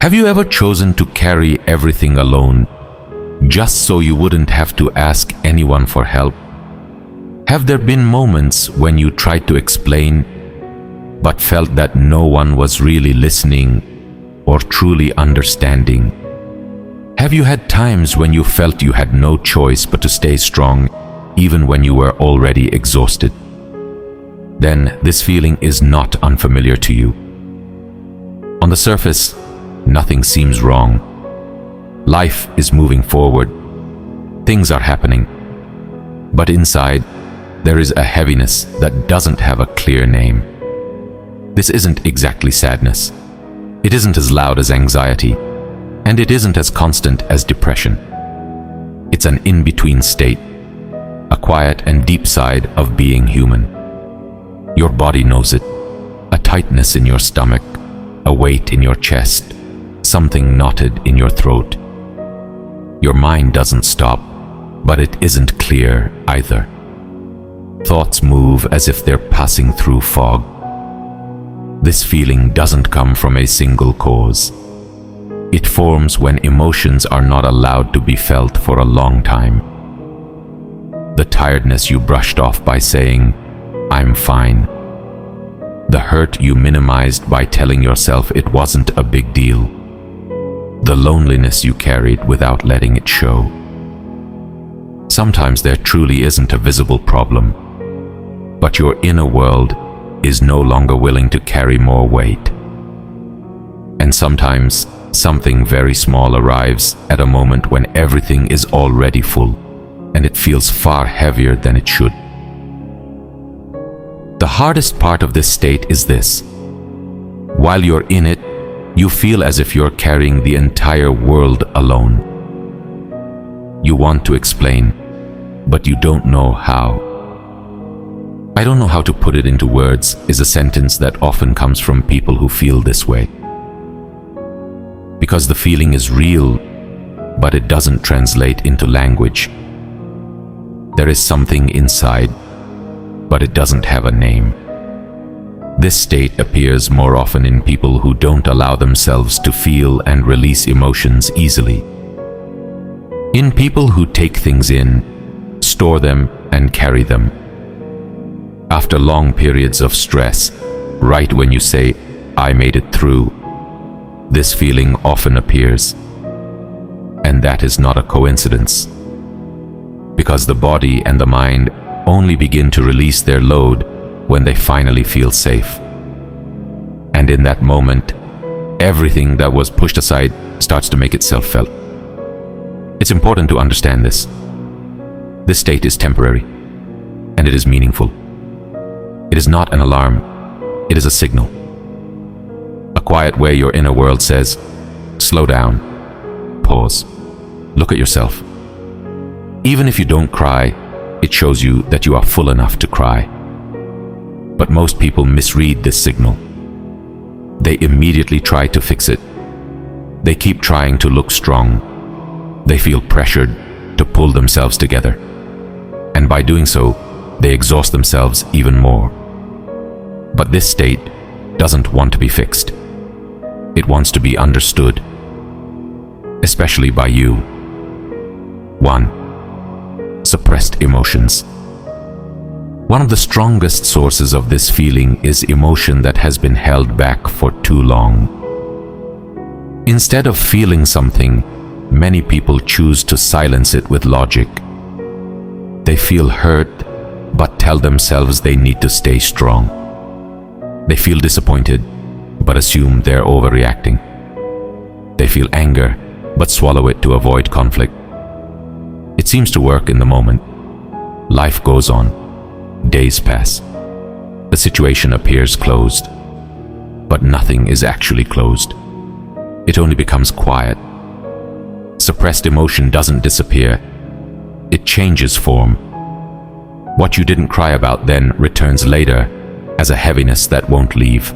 Have you ever chosen to carry everything alone, just so you wouldn't have to ask anyone for help? Have there been moments when you tried to explain, but felt that no one was really listening or truly understanding? Have you had times when you felt you had no choice but to stay strong, even when you were already exhausted? Then this feeling is not unfamiliar to you. On the surface, nothing seems wrong. Life is moving forward. Things are happening. But inside, there is a heaviness that doesn't have a clear name. This isn't exactly sadness. It isn't as loud as anxiety, and it isn't as constant as depression. It's an in-between state, a quiet and deep side of being human. Your body knows it, a tightness in your stomach, a weight in your chest, something knotted in your throat. Your mind doesn't stop, but it isn't clear either. Thoughts move as if they're passing through fog. This feeling doesn't come from a single cause. It forms when emotions are not allowed to be felt for a long time. The tiredness you brushed off by saying, "I'm fine." The hurt you minimized by telling yourself it wasn't a big deal. The loneliness you carried without letting it show. Sometimes there truly isn't a visible problem, but your inner world is no longer willing to carry more weight. And sometimes something very small arrives at a moment when everything is already full, and it feels far heavier than it should. The hardest part of this state is this. While you're in it, you feel as if you're carrying the entire world alone. You want to explain, but you don't know how. "I don't know how to put it into words" is a sentence that often comes from people who feel this way. Because the feeling is real, but it doesn't translate into language. There is something inside, but it doesn't have a name. This state appears more often in people who don't allow themselves to feel and release emotions easily. In people who take things in, store them, and carry them. After long periods of stress, right when you say, "I made it through," this feeling often appears. And that is not a coincidence. Because the body and the mind only begin to release their load when they finally feel safe. And in that moment, everything that was pushed aside starts to make itself felt. It's important to understand this. This state is temporary, and it is meaningful. It is not an alarm, it is a signal. A quiet way your inner world says, "Slow down, pause, look at yourself." Even if you don't cry, it shows you that you are full enough to cry. But most people misread this signal. They immediately try to fix it. They keep trying to look strong. They feel pressured to pull themselves together. And by doing so, they exhaust themselves even more. But this state doesn't want to be fixed. It wants to be understood, especially by you. 1. Suppressed emotions. One of the strongest sources of this feeling is emotion that has been held back for too long. Instead of feeling something, many people choose to silence it with logic. They feel hurt, but tell themselves they need to stay strong. They feel disappointed, but assume they're overreacting. They feel anger, but swallow it to avoid conflict. It seems to work in the moment. Life goes on. Days pass. The situation appears closed, but nothing is actually closed. It only becomes quiet. Suppressed emotion doesn't disappear. It changes form. What you didn't cry about then returns later as a heaviness that won't leave.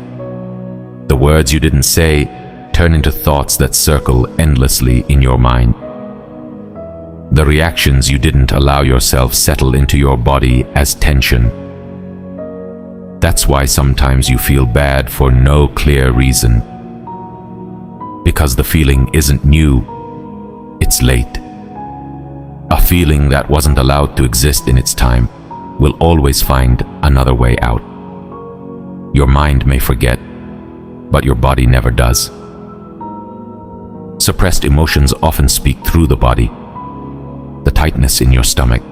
The words you didn't say turn into thoughts that circle endlessly in your mind. The reactions you didn't allow yourself settle into your body as tension. That's why sometimes you feel bad for no clear reason. because the feeling isn't new, it's late. A feeling that wasn't allowed to exist in its time will always find another way out. Your mind may forget, but your body never does. Suppressed emotions often speak through the body. The tightness in your stomach,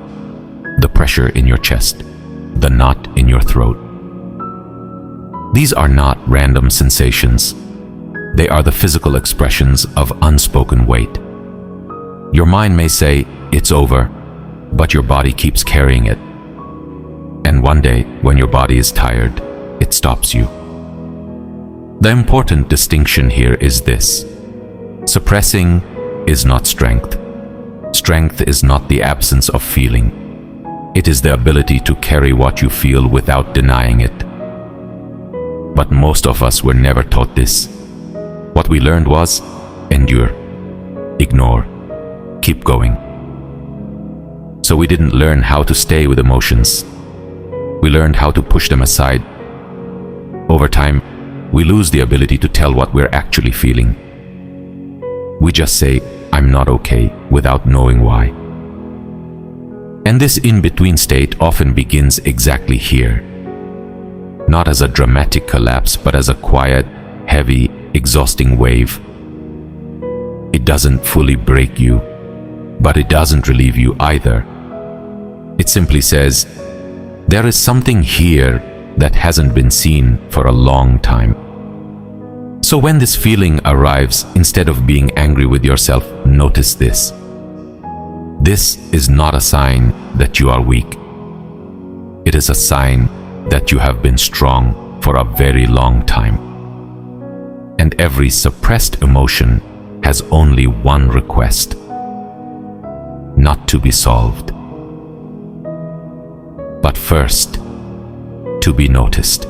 the pressure in your chest, the knot in your throat. These are not random sensations. They are the physical expressions of unspoken weight. Your mind may say, "It's over," but your body keeps carrying it. And one day, when your body is tired, it stops you. The important distinction here is this: suppressing is not strength. Strength is not the absence of feeling. It is the ability to carry what you feel without denying it. But most of us were never taught this. What we learned was endure, ignore, keep going. So we didn't learn how to stay with emotions. We learned how to push them aside. Over time, we lose the ability to tell what we're actually feeling. We just say, "I'm not okay," without knowing why. And this in-between state often begins exactly here. Not as a dramatic collapse, but as a quiet, heavy, exhausting wave. It doesn't fully break you, but it doesn't relieve you either. It simply says, there is something here that hasn't been seen for a long time. So when this feeling arrives, instead of being angry with yourself, notice this. This is not a sign that you are weak. It is a sign that you have been strong for a very long time. And every suppressed emotion has only one request: not to be solved, but first to be noticed.